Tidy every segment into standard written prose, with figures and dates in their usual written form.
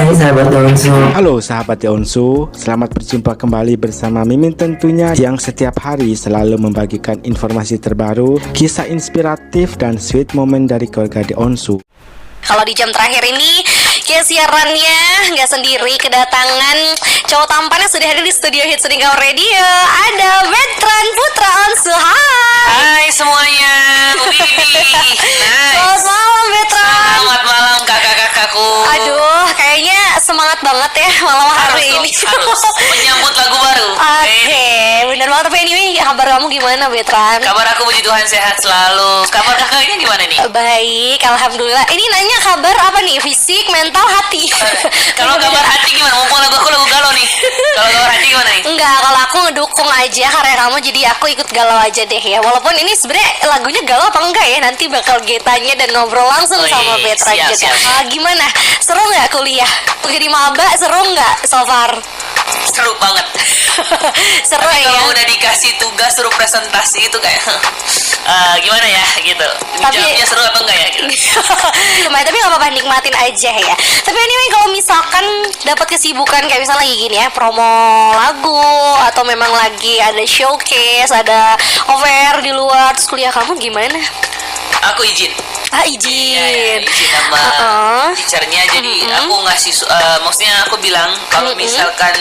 Hai sahabat Onsu. Halo sahabat Onsu, selamat berjumpa kembali bersama Mimin tentunya yang setiap hari selalu membagikan informasi terbaru, kisah inspiratif dan sweet moment dari keluarga di Onsu. Kalau di jam terakhir ini, kayak siarannya nggak sendiri, kedatangan cowok tampannya sudah hadir di studio Hits Sudingkau Radio. Ada Betran Putra Onsu. Hai semuanya. Nice. Selamat malam Betran. Selamat malam kakak-kakakku. Aduh, kayaknya semangat banget ya malam hari ini. Harus menyambut lagu baru. Oke, benar banget. Tapi anyway, kabar kamu gimana Betran? Kabar aku puji Tuhan sehat selalu. Kabar kakaknya gimana nih? Baik, alhamdulillah. Ini nanya kabar apa nih? Fisik, mental, hati. Kalau kabar hati gimana? Mumpung lagu aku lagu galau nih. Kalau kabar hati gimana nih? Enggak, kalau aku ngedukung aja karya kamu, jadi aku ikut galau aja deh ya. Walaupun ini sebenarnya lagunya galau apa enggak ya, nanti bakal tanya dan ngobrol langsung sama Betran juga. siap. Gimana? Seru nggak kuliah? Jadi maba seru nggak so far? Seru banget. Seru Tapi ya. kalau udah dikasih tugas suruh presentasi itu kayak gimana ya gitu. Jawabnya seru apa enggak ya gitu. Tapi nggak apa-apa, nikmatin aja ya. Tapi anyway, kalau misalkan dapat kesibukan kayak misalnya lagi gini ya, promo lagu atau memang lagi ada showcase, ada over di luar, terus kuliah kamu gimana? Aku izin. Izin. Izin sama teachernya. Jadi aku ngasih maksudnya aku bilang kalau misalkan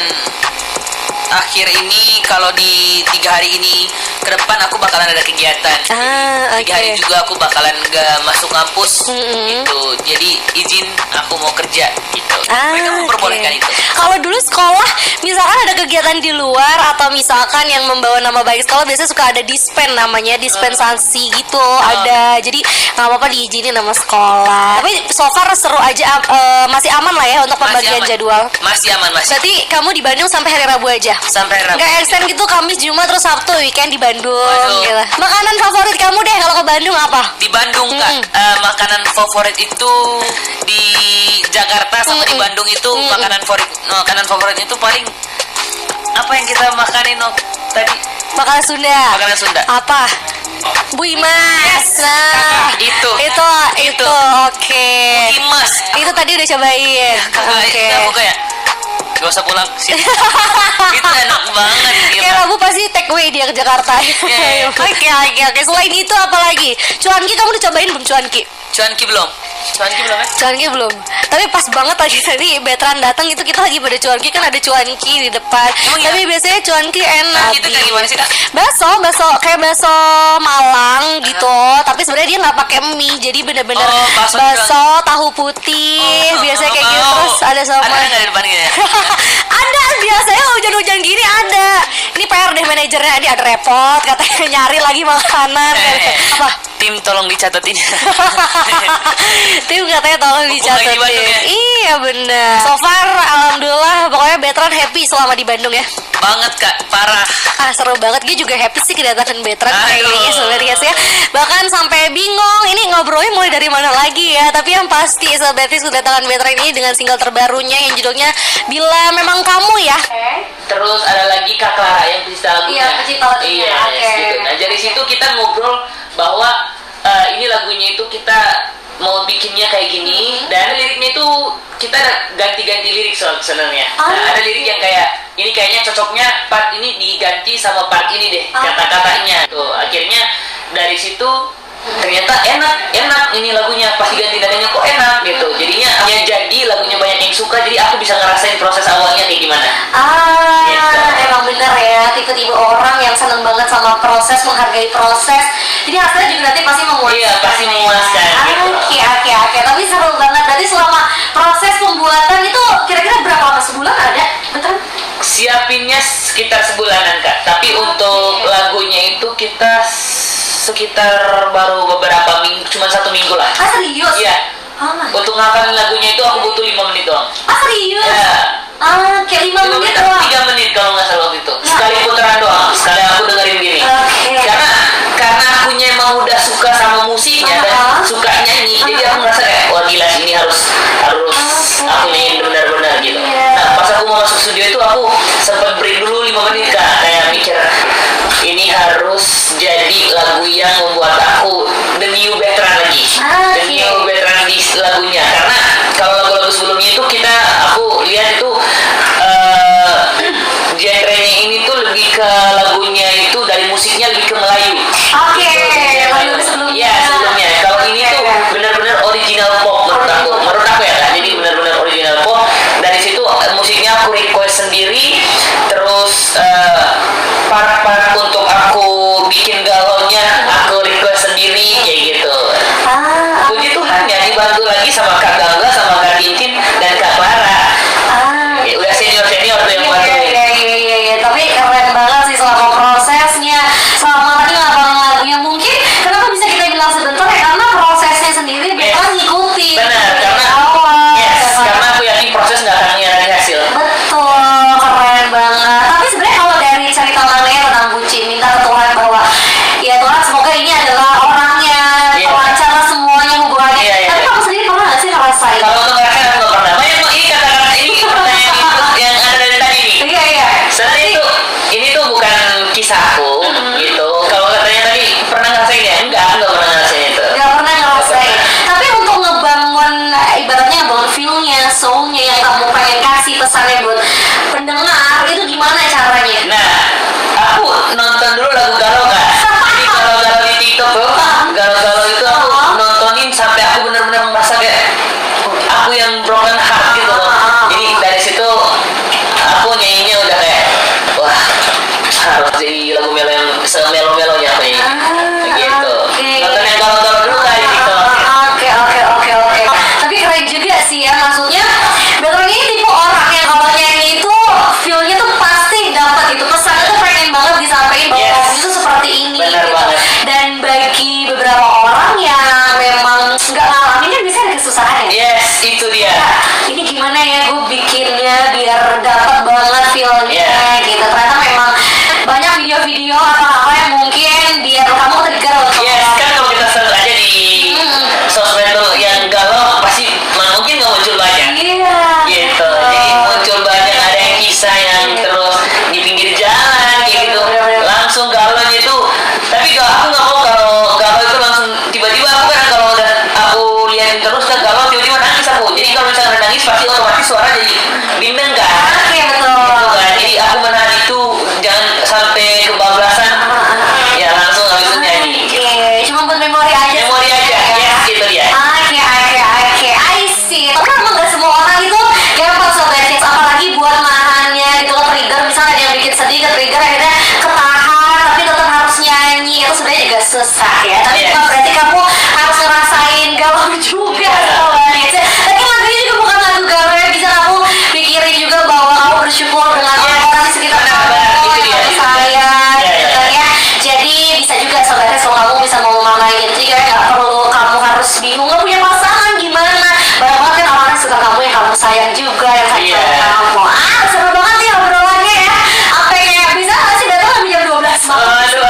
akhir ini, kalau di 3 hari ini ke depan aku bakalan ada kegiatan. 3 hari juga aku bakalan gak masuk kampus gitu. Jadi izin aku mau kerja gitu. Mereka memperbolehkan itu. Kalau dulu sekolah misalkan ada kegiatan di luar atau misalkan yang membawa nama baik sekolah, biasanya suka ada dispen, namanya dispensasi gitu. Ada, jadi nggak apa-apa diizinin nama sekolah. Tapi so far seru aja, masih aman lah ya untuk pembagian jadwal. Masih aman. Berarti kamu di Bandung sampai hari Rabu aja? Sampai Rabu. Nggak extend gitu, Kamis, Jumat, terus Sabtu, weekend di Bandung gitu. Makanan favorit kamu deh kalau ke Bandung apa? Di Bandung Kak, makanan favorit itu di Jakarta sama di Bandung itu makanan favoritnya itu paling apa yang kita makanin tadi? Makanan Sunda. Makanan Sunda. Apa? Bu Imas. Nah, itu. Oke. Imas. Itu tadi udah cobain. Oke. Aku kayak gak usah pulang ke sini. Itu enak banget gitu. Kayak Rabu pasti take away dia ke Jakarta. Oke. Selain itu apa lagi? Cuanki kamu udah cobain belum cuanki? Cuanki belum ya? Cuanki belum. Tapi pas banget tadi Betran datang itu kita lagi pada cuanki, kan ada cuanki di depan. Tapi biasanya cuanki enak. Itu kayak gimana sih Kak? Bakso kayak bakso Malang gitu. Tapi sebenarnya dia nggak pakai mie, jadi bener-bener bakso tahu putih. Biasanya kayak gitu, terus ada sama. Ada nggak di depan gitu ya? Ada, biasanya hujan-hujan gini ada. Ini PR deh manajernya, dia ada repot katanya nyari lagi makanan. Apa? Tim tolong dicatetin. Tim katanya tolong dicatetin. Ya? Iya bener. So far alhamdulillah, pokoknya Betran happy selama di Bandung ya. Banget Kak, parah. Seru banget. Dia juga happy sih kedatangan Betran kayaknya sebenarnya ya. Bahkan sampai bingung ini ngobrolnya mulai dari mana lagi ya. Tapi yang pasti Sobat Hits, kedatangan Betran ini dengan single terbarunya yang judulnya Bila Memang Kamu ya. Terus ada lagi Kak Clara yang pencipta lagunya. Iya, pencipta lagunya. Gitu. Nah dari situ kita ngobrol bahwa ini lagunya itu kita mau bikinnya kayak gini, dan liriknya itu kita ganti-ganti lirik sebenarnya. Nah, ada lirik yang kayak ini kayaknya cocoknya part ini diganti sama part ini deh, kata-katanya. Tuh akhirnya dari situ ternyata enak ini lagunya, pas diganti nadanya kok enak gitu. Jadinya jadi lagunya banyak yang suka, jadi aku bisa ngerasain proses awalnya kayak gimana. Gitu. Emang bener ya, tipe-tipe orang yang seneng banget sama proses, menghargai proses. Jadi hasilnya juga nanti pasti memuaskan. Iya, pasti memuaskan gitu. Oke. Tapi seru banget. Berarti selama proses pembuatan itu kira-kira berapa lama? Sebulan ada? Betul? Siapinnya sekitar sebulanan Kak, tapi untuk lagunya itu kita sekitar baru beberapa minggu, cuma 1 minggu lah. Serius? Iya. Untuk ngapalin lagunya itu aku butuh 5 menit doang. Serius? Ya. Kayak 5 menit doang? 3 menit kalau nggak salah waktu itu. Sekali putaran doang, sekali aku dengerin gini. Karena akunya emang udah suka sama musiknya dan suka nyanyi, jadi aku ngerasa kayak wah gila ini harus aku nyanyiin benar-benar gitu. Nah pas aku mau masuk studio itu aku sempat break dulu 5 menit Kak, kayak mikir ini harus jadi lagu yang membuat aku the new Betran lagi, the new Betran di lagunya. Karena kalau lagu-lagu sebelumnya itu aku itu lebih ke lagunya itu dari musiknya lebih ke Melayu. Oke, lagu sebelumnya. Iya, sebelumnya. Kalau ini tuh benar-benar original pop menurut aku ya Kak. Jadi benar-benar original pop. Dari situ musiknya aku request sendiri, terus part-part untuk aku bikin galaunya aku request sendiri kayak gitu. Puji Tuhan ya dibantu lagi sama Kak Gangga, sama Kak Tintin dan Kak Clara. Ya, udah senior tuh yang bantuin. Iya. Tapi keren banget sih selama prosesnya, selama tadi ngabang lagunya. Mungkin kenapa bisa kita bilang sebentar ya, karena prosesnya sendiri Betra ngikutin. Benar, karena karena aku yakin proses nggak akan nyari hasil. Betul, keren banget. Tapi sebenarnya kalau dari cerita Maneh tentang Buci, minta ke Tuhan bahwa ya Tuhan semoga ini adalah orangnya, lancar semuanya hubungannya. Tapi kamu sendiri pernah nggak sih ngerasain? Kalau untuk ngerasain aku nggak pernah. Banyak kok ini kata-kata ini pertanyaan yang ada dari tadi nih. Iya. Sebenarnya ini tuh bukan kisahku gitu. Kalau katanya tadi pernah ngerasain ya? Enggak pernah ngerasain itu. Gak pernah ngerasain. Tapi untuk ngebangun ibaratnya ngebangun feel-nya, soul-nya yang kamu pengen kasih pesannya buat pendengar, itu gimana caranya? Nah, aku nonton dulu lagu galau Kak. Jadi galau-galau di TikTok tuh, galau-galau itu aku nontonin sampai aku benar-benar merasa kayak aku yang broken heart gitu loh. Jadi dari situ aku nyanyinya udah kayak wah harus jadi lagu melo yang semelo-melonya apa ini gitu. Nonton yang galau-galau dulu Kak di TikTok. Oke. Tapi keren juga sih ya, maksudnya Betra ini tipe orang yang kalau nyanyi itu feel-nya tuh pasti dapat gitu, pesannya tuh pengen banget disampaikan bahwa lagu itu seperti ini. Benar gitu. banget. Dan bagi beberapa orang yang memang nggak ngalamin kan bisa ada kesusahan ya. Yes, itu dia. Ini gimana ya gue bikinnya biar dapat banget feel-nya gitu. Ternyata memang banyak video-video atau apa yang mungkin biar kamu trigger untuk Yes, kan kalau kita search aja di sosmed tuh yang galau pasti mungkin nggak muncul banyak. Iya. Gitu. Jadi muncul banyak, ada yang kisah yang terus di pinggir jalan gitu. Langsung galaunya itu. Tapi aku nggak mau kalau galau itu langsung tiba-tiba aku kan kalau udah aku liatin terus kan galau tiba-tiba nangis aku. Jadi kalau misalnya nangis pasti otomatis suara jadi bindeng kan. Oke, betul. Gitu kan. Jadi aku menahan itu jangan sampai kebablasan. Ya langsung habis itu nyanyi. Oke, cuma buat memori aja. Memori aja. Yes, gitu dia. Oke, I see. Tapi emang gak semua orang itu gampang sobat kids, apalagi buat nahannya gitu loh, trigger. Misalnya ada yang bikin sedih, ke trigger akhirnya ketahan, tapi tetap harus nyanyi. Itu sebenarnya juga susah ya. Tapi bukan berarti kamu harus ngerasain galau juga sobat kids. Tapi lagu ini juga bukan lagu galau ya, bisa kamu pikirin juga bahwa kamu bersyukur dengan orang-orang di sekitar kamu yang sayang gitu kan ya. Jadi bisa juga sobat kids kalau kamu bisa mau maknain. Jadi kayak gak perlu kamu harus bingung gak punya pasangan gimana. Banyak banget kan orang yang suka kamu, yang kamu sayang juga, yang sayang sama kamu. Seru banget nih obrolannya ya. Sampai kayak bisa gak sih datang lebih jam 12 malam. Aduh.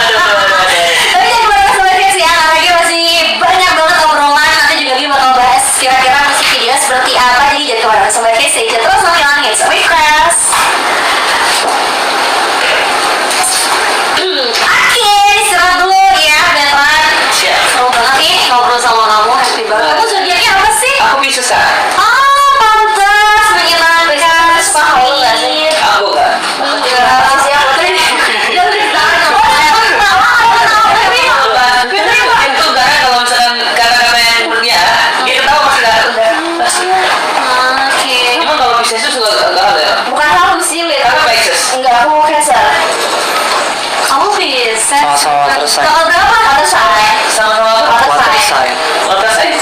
Tapi jangan kemana-mana sobat kids ya, karena lagi masih banyak banget obrolan. Nanti juga lagi bakal bahas kira-kira musik video seperti apa. Jadi jangan kemana-mana sobat kids, stay tune terus sama Young Hits Request. Oke, istirahat dulu ya Betra. Seru banget nih ngobrol sama kamu, happy banget. Kamu zodiaknya apa sih? Aku Pisces Kak. Pantas menyenangkan, pahit. Aku Kak. Itu karena kalau misalkan kata-kata yang bernya dia ketawa pasti gak. Emang kalau Pisces itu suka galau ya? Bukan kamu sih, Lid. Kakak Pisces. Enggak, aku Cancer. Kamu Pisces. Sama-sama water sign. Tanggal berapa? Water sign. Sama-sama apa? Water sign. Water sign.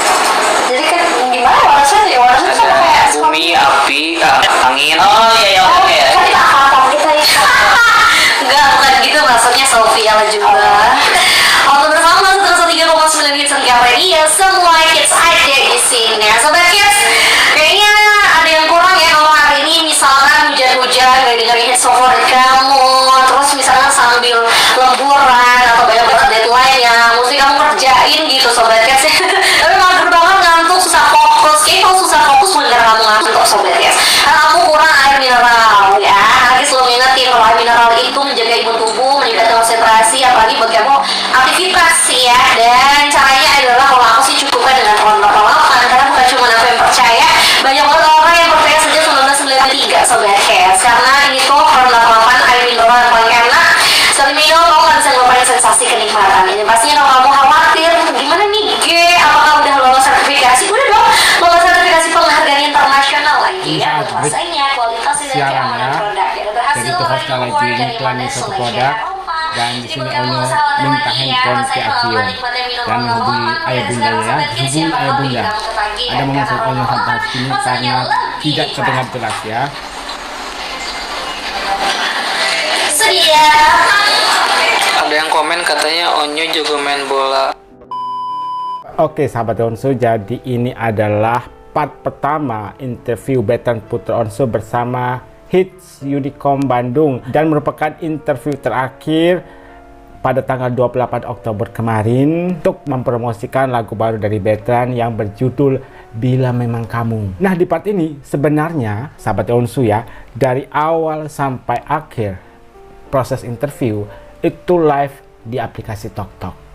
Jadi kan gimana water sign ya? Water sign sama kayak Bumi, api, angin. Oh iya oke. kan kita apa kita ya? Enggak, bukan gitu maksudnya Sofia lah juga. Waktu bersama 103,9 Hits Senja Radio, semua hits ada di sini. Sobat Hits, kayaknya ada yang kurang ya kalau hari ini misalkan hujan-hujan gak dengerin hits favorit kamu, terus misalkan sambil lemburan atau banyak banget deadline yang mesti kamu kerjain gitu Sobat Hits. Tapi mager banget, ngantuk, susah fokus. Kayaknya kalau susah fokus bener kamu ngantuk kok Sobat Hits. Karena kamu kurang air mineral ya. Lagi selalu ngingetin kalau air mineral itu menjaga imun tubuh, meningkatkan konsentrasi, apalagi buat kamu aktivitas ya. Dan caranya adalah kalau aku sih cukupnya dengan ron 88, karena bukan cuma aku yang percaya, banyak banget orang yang percaya sejak 1993 Sobat Hits. Karena ini tuh ron 88 air mineral yang paling Yang pastinya kalau kamu khawatir, gimana nih G? Apakah udah lolos sertifikasi? Udah dong, lolos sertifikasi penghargaan internasional lagi ya. Rasanya kualitasnya dan keamanan produk. Ya, Jadi itu hostnya lagi iklan satu produk, dan di sini Onyo minta handphone ke Akio dan menghubungi ayah bundanya ya, hubungi ayah bunda. Ada mengusul Onyo sampai sini karena tidak terdengar jelas ya. Sedia. Ada yang komen katanya Onyo juga main bola. Oke sahabat Onsu, jadi ini adalah part pertama interview Bethan Putra Onsu bersama Hits Unicom Bandung, dan merupakan interview terakhir pada tanggal 28 Oktober kemarin untuk mempromosikan lagu baru dari Bethan yang berjudul Bila Memang Kamu. Nah di part ini sebenarnya sahabat Onsu ya, dari awal sampai akhir proses interview itu live di aplikasi TokTok.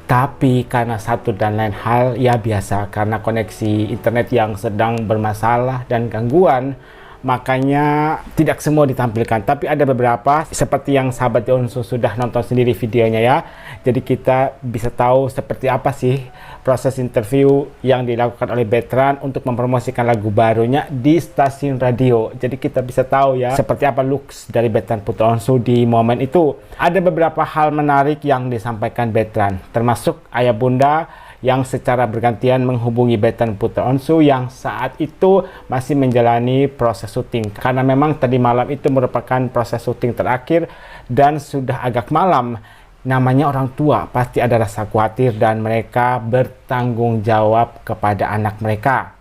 Tapi karena satu dan lain hal, ya biasa karena koneksi internet yang sedang bermasalah dan gangguan, makanya tidak semua ditampilkan. Tapi ada beberapa seperti yang sahabat Onsu sudah nonton sendiri videonya ya. Jadi kita bisa tahu seperti apa sih proses interview yang dilakukan oleh Bethan untuk mempromosikan lagu barunya di stasiun radio. Jadi kita bisa tahu ya seperti apa looks dari Bethan Putra Onsu di momen itu. Ada beberapa hal menarik yang disampaikan Bethan, termasuk ayah bunda yang secara bergantian menghubungi Bethan Putra Onsu yang saat itu masih menjalani proses syuting. Karena memang tadi malam itu merupakan proses syuting terakhir dan sudah agak malam. Namanya orang tua pasti ada rasa khawatir dan mereka bertanggung jawab kepada anak mereka.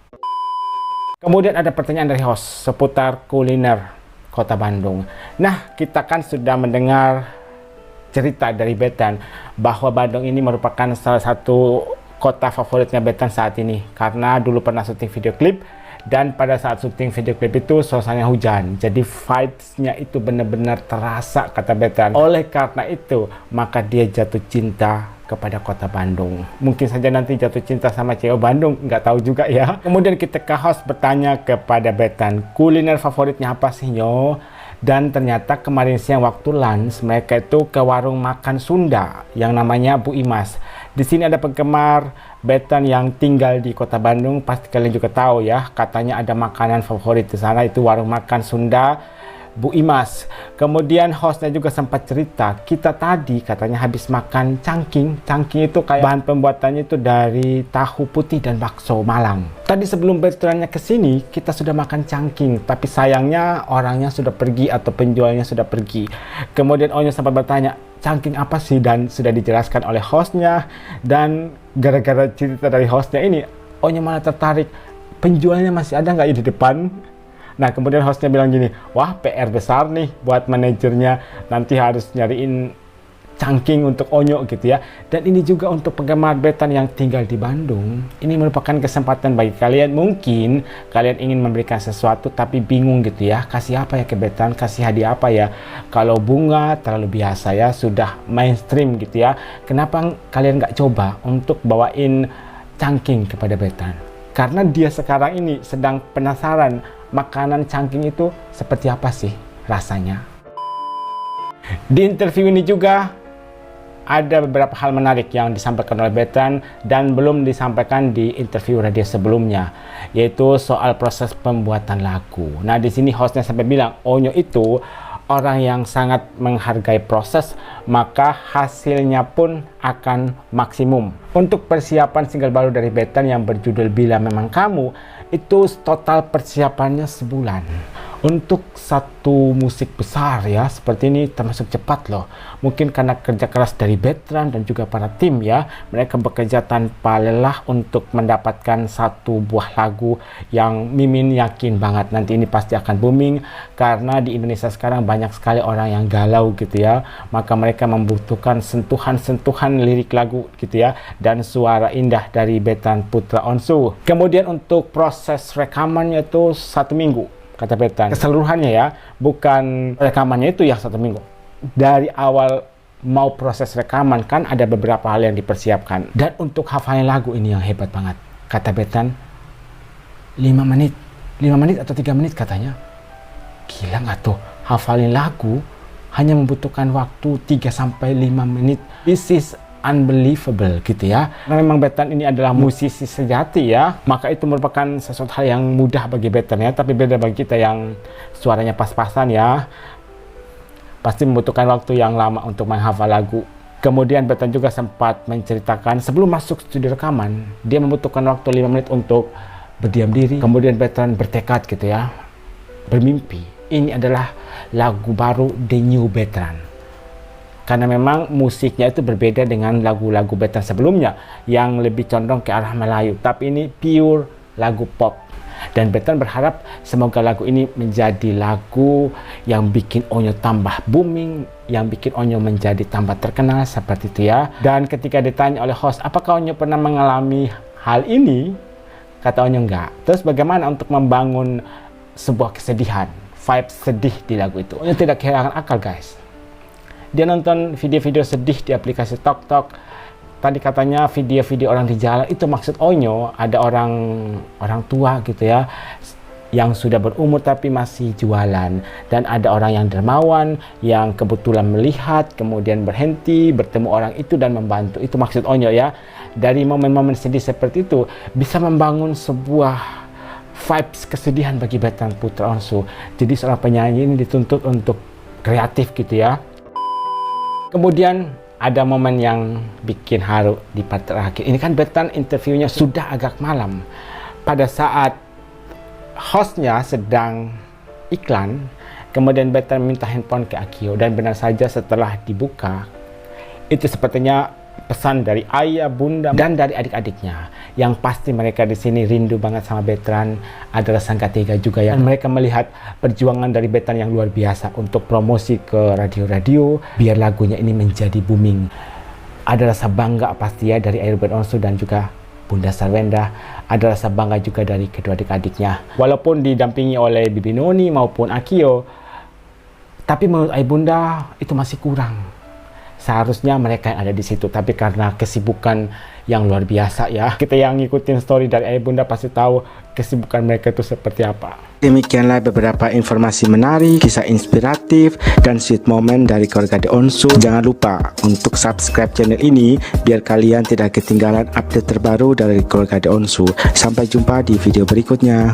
Kemudian ada pertanyaan dari host seputar kuliner Kota Bandung. Nah, kita kan sudah mendengar cerita dari Bethan bahwa Bandung ini merupakan salah satu kota favoritnya Bethan saat ini karena dulu pernah syuting video klip, dan pada saat syuting video klip itu suasananya hujan, jadi vibes-nya itu benar-benar terasa kata Bethan. Oleh karena itu maka dia jatuh cinta kepada kota Bandung. Mungkin saja nanti jatuh cinta sama cewek Bandung, nggak tahu juga ya. Kemudian kita ke host bertanya kepada Bethan, kuliner favoritnya apa sih Nyo? Dan ternyata kemarin siang waktu lunch mereka itu ke warung makan Sunda yang namanya Bu Imas. Di sini ada penggemar Bethan yang tinggal di kota Bandung, pasti kalian juga tahu ya, katanya ada makanan favorit di sana, itu warung makan Sunda Bu Imas. Kemudian hostnya juga sempat cerita, kita tadi katanya habis makan cangking. Cangking itu kayak bahan pembuatannya itu dari tahu putih dan bakso Malang. Tadi sebelum Bethannya ke sini kita sudah makan cangking, tapi sayangnya orangnya sudah pergi atau penjualnya sudah pergi. Kemudian Onyo sempat bertanya, cangking apa sih, dan sudah dijelaskan oleh hostnya. Dan gara-gara cerita dari hostnya ini Onyo malah tertarik, penjualnya masih ada nggak ya di depan. Nah kemudian hostnya bilang gini, wah PR besar nih buat manajernya, nanti harus nyariin cangking untuk Onyo gitu ya. Dan ini juga untuk penggemar Bethan yang tinggal di Bandung, ini merupakan kesempatan bagi kalian. Mungkin kalian ingin memberikan sesuatu tapi bingung gitu ya, kasih apa ya ke Bethan, kasih hadiah apa ya. Kalau bunga terlalu biasa ya, sudah mainstream gitu ya, kenapa kalian nggak coba untuk bawain cangking kepada Bethan? Karena dia sekarang ini sedang penasaran makanan cangking itu seperti apa sih rasanya. Di interview ini juga ada beberapa hal menarik yang disampaikan oleh Bethan dan belum disampaikan di interview radio sebelumnya, yaitu soal proses pembuatan lagu. Nah di sini hostnya sampai bilang Onyo itu orang yang sangat menghargai proses, maka hasilnya pun akan maksimum. Untuk persiapan single baru dari Bethan yang berjudul Bila Memang Kamu, itu total persiapannya sebulan. Untuk satu musik besar ya seperti ini termasuk cepat loh. Mungkin karena kerja keras dari Bethan dan juga para tim ya, mereka bekerja tanpa lelah untuk mendapatkan satu buah lagu yang Mimin yakin banget nanti ini pasti akan booming. Karena di Indonesia sekarang banyak sekali orang yang galau gitu ya, maka mereka membutuhkan sentuhan-sentuhan lirik lagu gitu ya, dan suara indah dari Bethan Putra Onsu. Kemudian untuk proses rekamannya itu 1 minggu kata Bethan, keseluruhannya ya, bukan rekamannya itu yang 1 minggu. Dari awal mau proses rekaman kan ada beberapa hal yang dipersiapkan. Dan untuk hafalin lagu ini yang hebat banget, kata Bethan, 5 menit atau 3 menit katanya. Gila nggak tuh, hafalin lagu hanya membutuhkan waktu 3-5 menit. This is unbelievable gitu ya. Karena memang Betan ini adalah musisi sejati ya, maka itu merupakan sesuatu hal yang mudah bagi Betan ya, tapi beda bagi kita yang suaranya pas-pasan ya. Pasti membutuhkan waktu yang lama untuk menghafal lagu. Kemudian Betan juga sempat menceritakan sebelum masuk studio rekaman, dia membutuhkan waktu 5 menit untuk berdiam diri. Kemudian Betan bertekad gitu ya, bermimpi ini adalah lagu baru The New Betan. Karena memang musiknya itu berbeda dengan lagu-lagu Betan sebelumnya yang lebih condong ke arah Melayu, tapi ini pure lagu pop. Dan Betan berharap semoga lagu ini menjadi lagu yang bikin Onyo tambah booming, yang bikin Onyo menjadi tambah terkenal seperti itu ya. Dan ketika ditanya oleh host, apakah Onyo pernah mengalami hal ini? Kata Onyo enggak. Terus bagaimana untuk membangun sebuah kesedihan, vibe sedih di lagu itu? Onyo tidak kehilangan akal guys. Dia nonton video-video sedih di aplikasi TokTok. Tadi katanya video-video orang di jalan, itu maksud Onyo ada orang tua gitu ya, yang sudah berumur tapi masih jualan, dan ada orang yang dermawan yang kebetulan melihat kemudian berhenti bertemu orang itu dan membantu. Itu maksud Onyo ya. Dari momen-momen sedih seperti itu bisa membangun sebuah vibes kesedihan bagi Betan Putra Onsu. Jadi seorang penyanyi ini dituntut untuk kreatif gitu ya. Kemudian ada momen yang bikin haru di part terakhir. Ini kan Betan interviewnya sudah agak malam. Pada saat hostnya sedang iklan, kemudian Betan minta handphone ke Akio, dan benar saja setelah dibuka, itu sepertinya pesan dari ayah, bunda, dan dari adik-adiknya. Yang pasti mereka di sini rindu banget sama Betan. Ada rasa nggak tega juga ya. Dan mereka melihat perjuangan dari Betan yang luar biasa untuk promosi ke radio-radio biar lagunya ini menjadi booming. Ada rasa bangga pasti ya dari Airband Onsu dan juga Bunda Sarwenda. Ada rasa bangga juga dari kedua adik-adiknya. Walaupun didampingi oleh Bibi Noni maupun Akio, tapi menurut Ayah Bunda itu masih kurang. Seharusnya mereka yang ada di situ, tapi karena kesibukan yang luar biasa ya. Kita yang ngikutin story dari Ayah Bunda pasti tahu kesibukan mereka itu seperti apa. Demikianlah beberapa informasi menarik, kisah inspiratif, dan sweet moment dari keluarga The Onsu. Jangan lupa untuk subscribe channel ini biar kalian tidak ketinggalan update terbaru dari keluarga The Onsu. Sampai jumpa di video berikutnya.